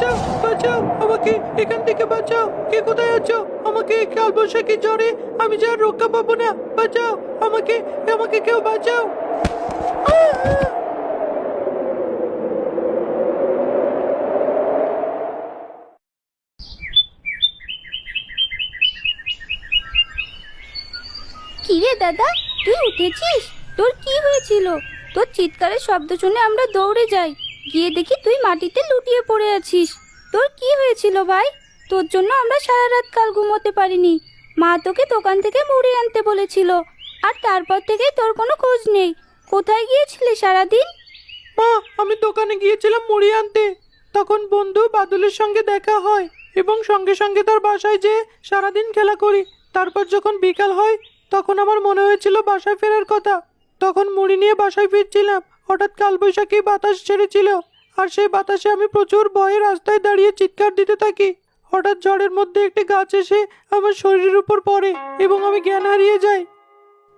বাঁচাও বাঁচাও, আমাকে এখান থেকে বাঁচাও। কে কোথায় আছো? আমাকে এই কালবৈশাখী জ্বরে আমি যে আর রক্ষা পাবো না, বাঁচাও আমাকে, আমাকে কেউ বাঁচাও। কি রে দাদা, তুই উঠেছিস? তোর কি হয়েছিল? তোর চিৎকারের শব্দ শুনে আমরা দৌড়ে যাই, গিয়ে দেখি তুই মাটিতে লুটিয়ে পড়ে আছিস। তোর কি হয়েছিল ভাই? তোর জন্য আমরা সারা রাত কাল ঘুমোতে পারিনি। মা তোকে দোকান থেকে মুড়ি আনতে বলেছিল, আর তারপর থেকে তোর কোনো খোঁজ নেই। কোথায় গিয়েছিলি সারাদিন? মা, আমি দোকানে গিয়েছিলাম মুড়ি আনতে। তখন বন্ধু বাদলের সঙ্গে দেখা হয় এবং সঙ্গে সঙ্গে তার বাসায় যেয়ে সারাদিন খেলা করি। তারপর যখন বিকাল হয় তখন আমার মনে হয়েছিল বাসায় ফেরার কথা। তখন মুড়ি নিয়ে বাসায় ফিরছিলাম, হঠাৎ কালবৈশাখী বাতাস ছেড়েছিল। আর সেই বাতাসে আমি প্রচুর ভয়ে রাস্তায় দাঁড়িয়ে চিৎকার দিতে থাকি। হঠাৎ ঝড়ের মধ্যে একটি গাছ এসে আমার শরীরের উপর পড়ে এবং আমি জ্ঞান হারিয়ে যাই।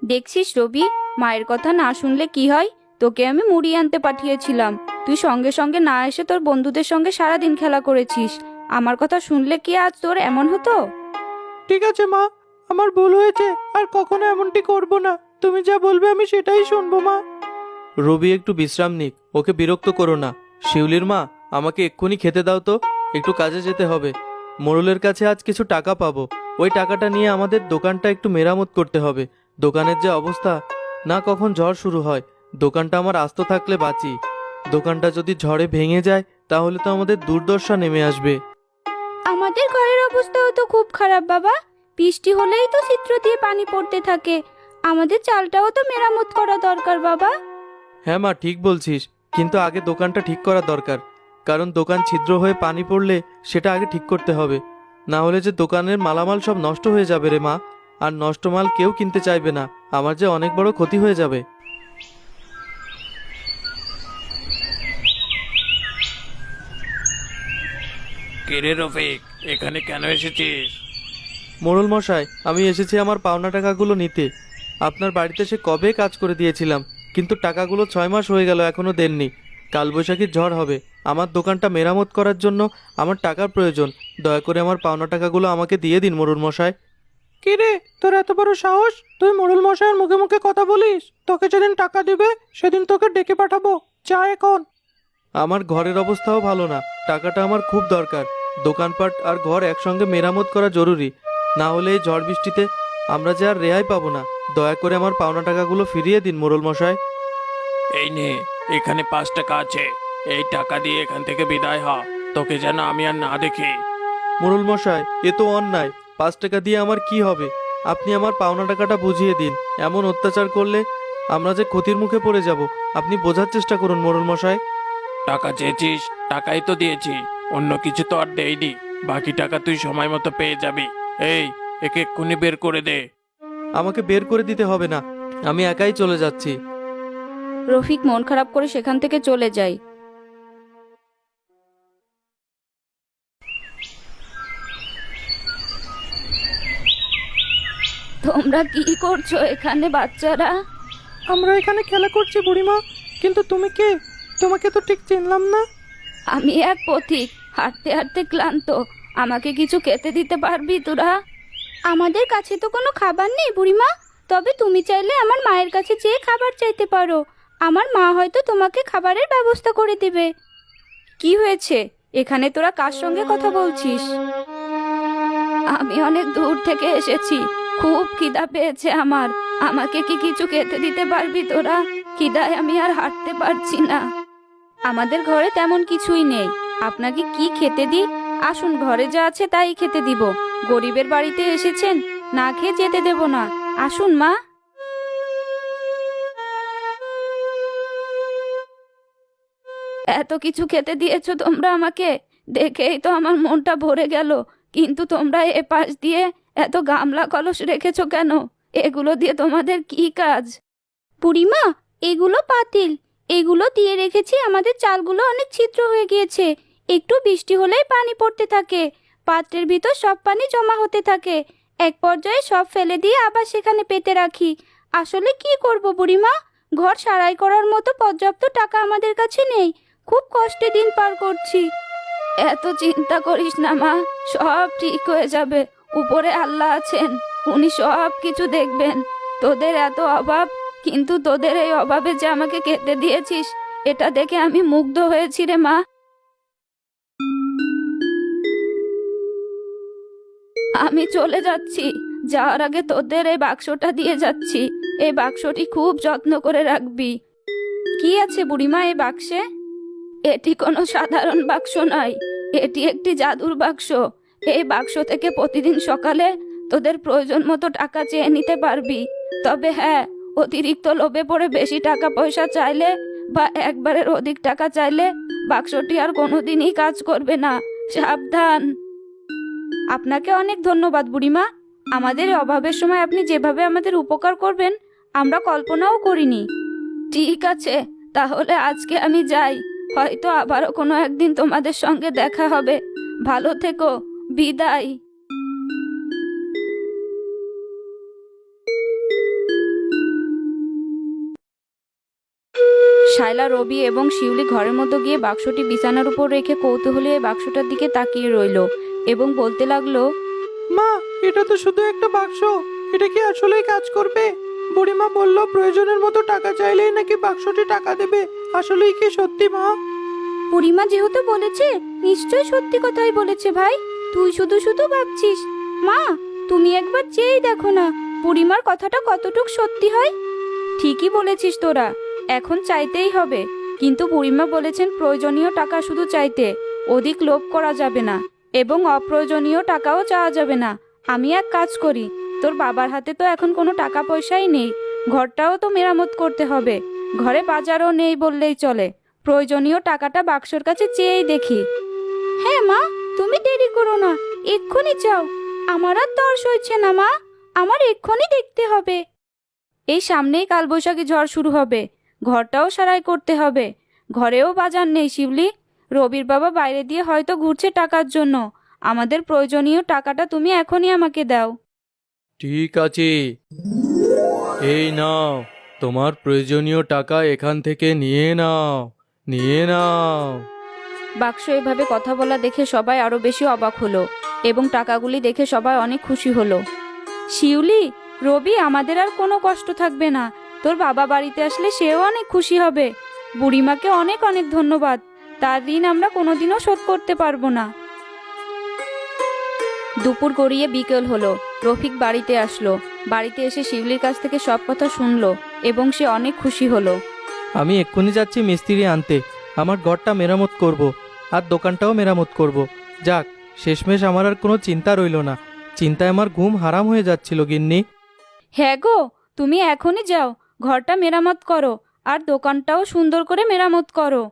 দেখছিস রবি, মায়ের কথা না শুনলে কি হয়। তোকে আমি মুড়ি আনতে পাঠিয়েছিলাম, তুই সঙ্গে সঙ্গে না এসে তোর বন্ধুদের সঙ্গে সারাদিন খেলা করেছিস। আমার কথা শুনলে কি আজ তোর এমন হতো? ঠিক আছে মা, আমার ভুল হয়েছে, আর কখনো এমনটি করব না। তুমি যা বলবে আমি সেটাই শুনবো মা। রবি একটু বিশ্রাম নিক, ওকে বিরক্ত করো না। শিউলির মা, আমাকে এক্ষুনি খেতে দাও তো, একটু কাজে যেতে হবে। মোড়লের কাছে আজ কিছু টাকা পাবো, ওই টাকাটা নিয়ে আমাদের দোকানটা একটু মেরামত করতে হবে। দোকানের যে অবস্থা, না কখন ঝড় শুরু হয়। দোকানটা আমার আস্ত থাকলে বাঁচি, দোকানটা যদি ঝড়ে ভেঙে যায় তাহলে তো আমাদের দুর্দশা নেমে আসবে। আমাদের ঘরের অবস্থাও তো খুব খারাপ বাবা, বৃষ্টি হলেই তো ছিদ্র দিয়ে পানি পড়তে থাকে। আমাদের চালটাও তো মেরামত করা দরকার বাবা। হ্যাঁ মা, ঠিক বলছিস, কিন্তু আগে দোকানটা ঠিক করা দরকার। কারণ দোকান ছিদ্র হয়ে পানি পড়লে সেটা আগে ঠিক করতে হবে, না হলে যে দোকানের মালামাল সব নষ্ট হয়ে যাবে রে মা। আর নষ্ট মাল কেউ কিনতে চাইবে না, আমার যে অনেক বড় ক্ষতি হয়ে যাবে। কিরে রফিক, এখানে কেন এসেছিস? মোড়ল মশাই, আমি এসেছি আমার পাওনা টাকাগুলো নিতে। আপনার বাড়িতে সে কবে কাজ করে দিয়েছিলাম, কিন্তু টাকাগুলো 6 মাস হয়ে গেল এখনো দেননি। কালবৈশাখীর ঝড় হবে, আমার দোকানটা মেরামত করার জন্য আমার টাকার প্রয়োজন। দয়া করে আমার পাওনা টাকাগুলো আমাকে দিয়ে দিন মোড়ল মশাই। কি রে, তোর এত বড় সাহস? তুই মোড়ল মশাইয়ের মুখে মুখে কথা বলিস? তোকে যেদিন টাকা দিবে সেদিন তোকে ডেকে পাঠাবো, যা এখন। আমার ঘরের অবস্থাও ভালো না, টাকাটা আমার খুব দরকার। দোকানপাট আর ঘর একসঙ্গে মেরামত করা জরুরি, না হলে এই ঝড় বৃষ্টিতে আমরা যে আর রেহাই পাবো না। দয়া করে আমার পাওনা টাকাগুলো ফিরিয়ে দিন মোড়ল মশাই। এই নে, এখানে 5 টাকা আছে, এই টাকা দিয়ে এখান থেকে বিদায় হ, তোকে যেন আমি আর না দেখি। মোড়ল মশাই, এ তো অন্যায়। 5 টাকা দিয়ে আমার কি হবে? আপনি আমার পাওনা টাকাটা বুঝিয়ে দিন। এমন অত্যাচার করলে আমরা যে ক্ষতির মুখে পড়ে যাব, আপনি বোঝার চেষ্টা করুন মোড়ল মশাই। টাকা চেয়েছিস, টাকাই তো দিয়েছি, অন্য কিছু তো আর দেইনি। বাকি টাকা তুই সময় মতো পেয়ে যাবি। এই, একে এক্ষুনি বের করে দে। আমাকে বের করে দিতে হবে না, আমি একাই চলে যাচ্ছি। রফিক মন খারাপ করে সেখান থেকে চলে যায়। তোমরা কি করছো এখানে বাচ্চারা? আমরা এখানে খেলা করছি বুড়িমা, কিন্তু তুমি কে? তোমাকে তো ঠিক চিনলাম না। আমি এক পথিক, হাঁটতে হাঁটতে ক্লান্ত। আমাকে কিছু খেতে দিতে পারবি তোরা? আমাদের কাছে তো কোনো খাবার নেই বুড়িমা, তবে তুমি চাইলে আমার মায়ের কাছে যেয়ে খাবার চাইতে পারো। আমার মা হয়তো তোমাকে খাবারের ব্যবস্থা করে দেবে। কি হয়েছে? এখানে তোরা কার সঙ্গে কথা বলছিস? আমি অনেক দূর থেকে এসেছি, খুব খিদা পেয়েছে আমার। আমাকে কি কিছু খেতে দিতে পারবি তোরা? খিদায় আমি আর হাঁটতে পারছি না। আমাদের ঘরে তেমন কিছুই নেই, আপনাকে কি খেতে দিই? আসুন, ঘরে যা আছে তাই খেতে দিব। গরিবের বাড়িতে এসেছেন, না খেয়ে যেতে দেব না। আসুন মা। এত কিছু খেতে দিয়েছো তোমরা আমাকে, দেখেই তো আমার মনটা ভরে গেল। কিন্তু তোমরা এ পাশ দিয়ে এত গামলা কলস রেখেছো কেন? এগুলো দিয়ে তোমাদের কি কাজ? বুড়িমা, এগুলো পাতিল, এগুলো দিয়ে রেখেছি। আমাদের চালগুলো অনেক ছিদ্র হয়ে গিয়েছে, একটু বৃষ্টি হলেই পানি পড়তে থাকে। পাত্রের ভিতর সব পানি জমা হতে থাকে, এক পর্যায়ে সব ফেলে দিয়ে আবার সেখানে পেতে রাখি। আসলে কি করব বুড়িমা, ঘর সারাই করার মতো পর্যাপ্ত টাকা আমাদের কাছে নেই। খুব কষ্টে দিন পার করছি। এত চিন্তা করিস না মা, সব ঠিক হয়ে যাবে। উপরে আল্লাহ আছেন, উনি সব কিছু দেখবেন। তোদের এত অভাব, কিন্তু তোদের এই অভাবে যে আমাকে খেতে দিয়েছিস, এটা দেখে আমি মুগ্ধ হয়েছি রে মা। আমি চলে যাচ্ছি, যাওয়ার আগে তোদের এই বাক্সটা দিয়ে যাচ্ছি। এই বাক্সটি খুব যত্ন করে রাখবি। কি আছে বুড়িমা এই বাক্সে? এটি কোনো সাধারণ বাক্স নয়, এটি একটি জাদুর বাক্স। এই বাক্স থেকে প্রতিদিন সকালে তোদের প্রয়োজন মতো টাকা চেয়ে নিতে পারবি। তবে হ্যাঁ, অতিরিক্ত লোভে পড়ে বেশি টাকা পয়সা চাইলে বা একবারের অধিক টাকা চাইলে বাক্সটি আর কোনোদিনই কাজ করবে না, সাবধান। আপনাকে অনেক ধন্যবাদ বুড়িমা। আমাদের এই অভাবের সময় আপনি যেভাবে আমাদের উপকার করবেন আমরা কল্পনাও করিনি। ঠিক আছে, তাহলে আজকে আমি যাই। হয়তো আবারও কোনো একদিন তোমাদের সঙ্গে দেখা হবে। ভালো থেকো, বিদায়। শায়লা, রবি এবং শিউলি ঘরের মধ্যে গিয়ে বাক্সটি বিছানার উপর রেখে কৌতূহলী এই বাক্সটার দিকে তাকিয়ে রইল এবং বলতে লাগলো, মা, এটা তো শুধু একটা বাক্স, এটা কি আসলেই কাজ করবে? বুড়িমা বলল প্রয়োজনের মতো টাকা চাইলেই নাকি বাক্সটি টাকা দেবে। আসলেই কি সত্যি মা? বুড়িমা যেহেতু বলেছে নিশ্চয়ই সত্যি কথাই বলেছে ভাই। তুই শুধু শুধু ভাবছিস। মা, তুমি একবার চেয়েই দেখো না বুড়িমার কথাটা কতটুক সত্যি হয়। ঠিকই বলেছিস তোরা, এখন চাইতেই হবে। কিন্তু বুড়িমা বলেছেন প্রয়োজনীয় টাকা শুধু চাইতে, অধিক লোভ করা যাবে না এবং অপ্রয়োজনীয় টাকাও চাওয়া যাবে না। আমি এক কাজ করি, তোর বাবার হাতে তো এখন কোনো টাকা পয়সাই নেই, ঘরটাও তো মেরামত করতে হবে, ঘরে বাজারও নেই বললেই চলে। প্রয়োজনীয় টাকাটা বাক্সর কাছে চেয়েই দেখি। হ্যাঁ মা, তুমি দেরি করো না, এক্ষুনি চাও। আমার আর তর সইছে না মা, আমার এক্ষুনি দেখতে হবে। এই সামনেই কালবৈশাখী ঝড় শুরু হবে, ঘরটাও সারাই করতে হবে। ঘরেও বাজার নেই শিবলি, রবির বাবা বাইরে দিয়ে হয়তো ঘুরছে টাকার জন্য। আমাদের প্রয়োজনীয় টাকাটা তুমি এখনই আমাকে দাও। ঠিক আছে, এই নাও, তোমার প্রয়োজনীয় টাকা এখান থেকে নিয়ে নাও, নিয়ে নাও। বাক্স এভাবে কথা বলা দেখে সবাই আরো বেশি অবাক হলো এবং টাকাগুলি দেখে সবাই অনেক খুশি হলো। শিউলি, রবি, আমাদের আর কোনো কষ্ট থাকবে না। তোর বাবা বাড়িতে আসলে সেও অনেক খুশি হবে। বুড়িমাকে অনেক অনেক ধন্যবাদ, তার ঋণ আমরা কোনোদিনও শোধ করতে পারবো না। দুপুর গড়িয়ে বিকেল হলো। রফিক বাড়িতে আসলো। বাড়িতে এসে শিউলির কাছ থেকে সব কথা শুনলো এবং সে অনেক খুশি হলো। আমি এক্ষুনি যাচ্ছি মিস্ত্রি আনতে, আমার ঘরটা মেরামত করব আর দোকানটাও মেরামত করব। যাক, শেষমেশ আমার আর কোনো চিন্তা রইল না। চিন্তায় আমার ঘুম হারাম হয়ে যাচ্ছিল গিন্নি। হ্যাঁ গো, তুমি এখনই যাও, ঘরটা মেরামত করো আর দোকানটাও সুন্দর করে মেরামত করো।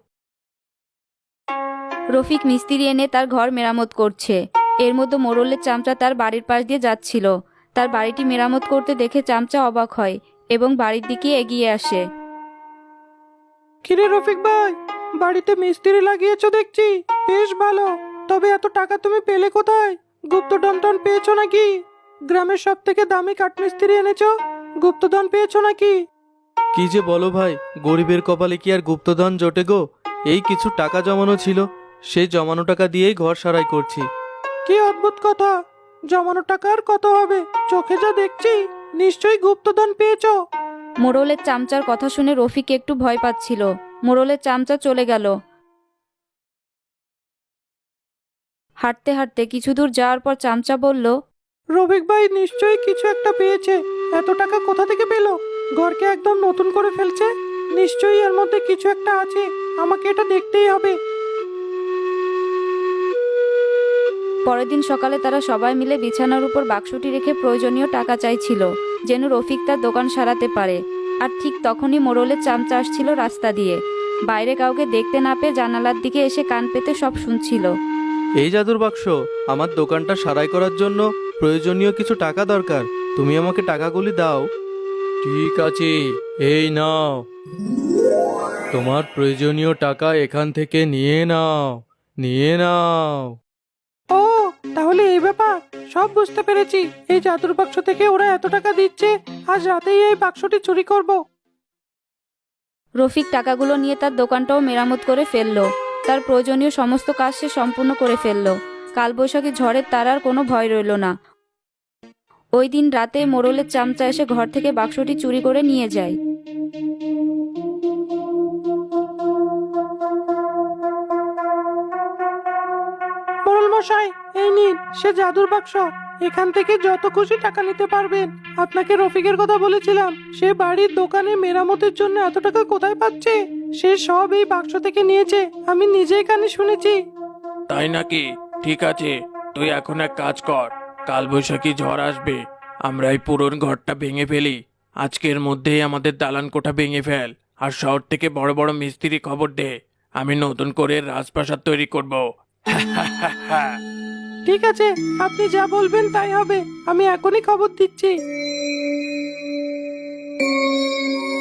রফিক মিস্ত্রি এনে তার ঘর মেরামত করছে। এর মধ্যে মোড়লের চামচা তার বাড়ির পাশ দিয়ে যাচ্ছিল। তার বাড়িটি মেরামত করতে দেখে চামচা অবাক হয় এবং বাড়ির দিকে এগিয়ে আসে। কিরে রফিক ভাই, বাড়িতে মিস্ত্রি লাগিয়েছো দেখছি, বেশ ভালো। তবে এত টাকা তুমি পেলে কোথায়? গুপ্তধন টন পেয়েছো নাকি? গ্রামের সব থেকে দামি কাঠমিস্ত্রি এনেছো, গুপ্তধন পেয়েছো নাকি? কি যে বলো ভাই, গরিবের কপালে কি আর গুপ্তধন জোটে গো? এই কিছু টাকা জমানো ছিল, সেই জমানো টাকা দিয়েই ঘর সারাই করছি। কি অদ্ভুত কথা, জমানো টাকা আর কত হবে? চোখে যা দেখছি নিশ্চয়ই গুপ্তধন পেয়েছো। মোড়লের চামচার কথা শুনে রফিক একটু ভয় পাচ্ছিল। মোড়লের চামচা চলে গেল। হাঁটতে হাঁটতে কিছু দূর যাওয়ার পর চামচা বলল, রফিক ভাই নিশ্চয়ই কিছু একটা পেয়েছে। এত টাকা কোথা থেকে পেলো? ঘরকে একদম নতুন করে ফেলছে, নিশ্চয়ই এর মধ্যে কিছু একটা আছে, আমাকে এটা দেখতেই হবে। পরের দিন সকালে তারা সবাই মিলে বিছানার উপর বাক্সটি রেখে প্রয়োজনীয় টাকা চাইছিল, যেন রফিক তার দোকান সারাতে পারে। আর ঠিক তখনই মোড়লের চামচা আসছিল রাস্তা দিয়ে। বাইরে কাউকে দেখতে না পেয়ে জানালার দিকে এসে কান পেতে সব শুনছিল। এই জাদুর বাক্স, আমার দোকানটা সারাই করার জন্য প্রয়োজনীয় কিছু টাকা দরকার, তুমি আমাকে টাকাগুলি দাও। ঠিক আছে, এই নাও, তোমার প্রয়োজনীয় টাকা এখান থেকে নিয়ে নাও, নিয়ে নাও। ও, তাহলে এই ব্যাপার, সব বুঝতে পেরেছি। এই জাদুর বাক্স থেকে ওরা এত টাকা দিচ্ছে, আজ রাতেই এই বাক্সটি চুরি করব। রফিক টাকাগুলো নিয়ে তার দোকানটাও মেরামত করে ফেললো। তার প্রয়োজনীয় সমস্ত কাজ সে সম্পূর্ণ করে ফেলল। কালবৈশাখী ঝড়ের তার আর কোনো ভয় রইল না। ওই দিন রাতে মোড়লের চামচা এসে ঘর থেকে বাক্সটি চুরি করে নিয়ে যায়। মোড়ল মশাই, এই নিন সে জাদুর বাক্স। এখান থেকে যত খুশি টাকা নিতে পারবেন। আপনাকে রফিকের কথা বলেছিলাম, সে বাড়ির দোকানে মেরামতের জন্য এত টাকা কোথায় পাচ্ছে? সে সব এই বাক্স থেকে নিয়েছে, আমি নিজেই কানে শুনেছি। তাই নাকি? ঠিক আছে, তুই এখন এক কাজ কর, কালবৈশাখী ঝড় আসবে, আমরা এই পুরনো ঘরটা ভেঙে ফেলি। আজকের মধ্যেই আমাদের দালান কোঠা ভেঙে ফেল, আর শহর থেকে বড় বড় মিস্ত্রি খবর দে, আমি নতুন করে রাজপ্রাসাদ তৈরি করব। ঠিক আছে, আপনি যা বলবেন তাই হবে, আমি এখনই খবর দিচ্ছি।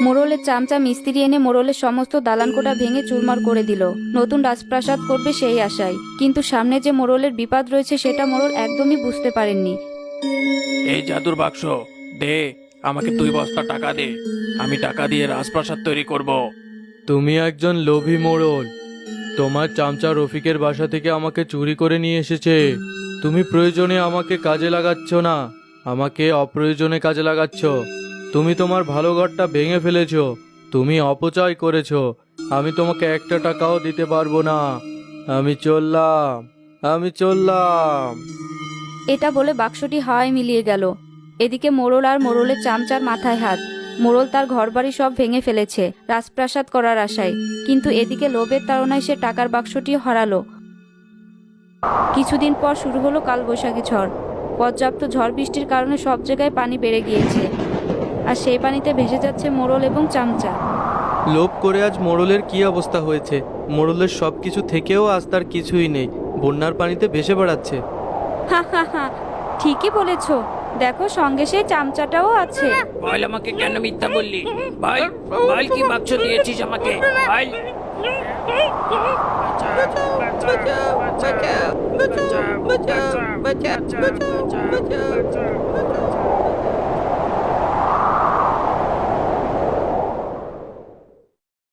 মোড়লের চামচা মিস্ত্রি এনে মোড়লের সমস্ত দালানকোটা ভেঙে চুরমার করে দিল, নতুন রাজপ্রাসাদ করবে সেই আশায়। কিন্তু সামনে যে মোড়লের বিপদ রয়েছে সেটা মোড়ল একদমই বুঝতে পারেননি। এই জাদুর বাক্স দে, আমাকে 2 বস্তা টাকা দে, আমি টাকা দিয়ে রাজপ্রাসাদ তৈরি করব। তুমি একজন লোভী মোড়ল। তোমার চামচা রফিকের বাসা থেকে আমাকে চুরি করে নিয়ে এসেছে। তুমি প্রয়োজনে আমাকে কাজে লাগাচ্ছ না, আমাকে অপ্রয়োজনে কাজে লাগাচ্ছ। তুমি তোমার ভালো ঘরটা ভেঙে ফেলেছো, তুমি অপচয় করেছো। আমি তোমাকে একটা টাকাও দিতে পারবো না। আমি চললাম, আমি চললাম। এটা বলে বাক্সটি হাওয়ায় মিলিয়ে গেল। এদিকে মোড়ল আর মোড়লের চামচার মাথায় হাত। মোড়ল তার ঘরবাড়ি সব ভেঙে ফেলেছে রাজপ্রাসাদ করার আশায়, কিন্তু এদিকে লোভের তাড়নায় সে টাকার বাক্সটিও হারালো। কিছুদিন পর শুরু হলো কালবৈশাখী ঝড়। পর্যাপ্ত ঝড় বৃষ্টির কারণে সব জায়গায় পানি বেড়ে গিয়েছে, আর সেই পানিতে ভেসে যাচ্ছে মোড়ল এবং চামচা। লোভ করে আজ মোড়লের কি অবস্থা হয়েছে। মোড়লের সব কিছু থেকেও আজ তার কিছুই নেই, বন্যার পানিতে ভেসে বেড়াচ্ছে। হা হা হা, ঠিকই বলেছ, দেখো সঙ্গে সেই চামচাটাও আছে। বল, আমাকে কেন মিথ্যা বললি? বল, বল কি বাক্স দিয়েছিস আমাকে? বল।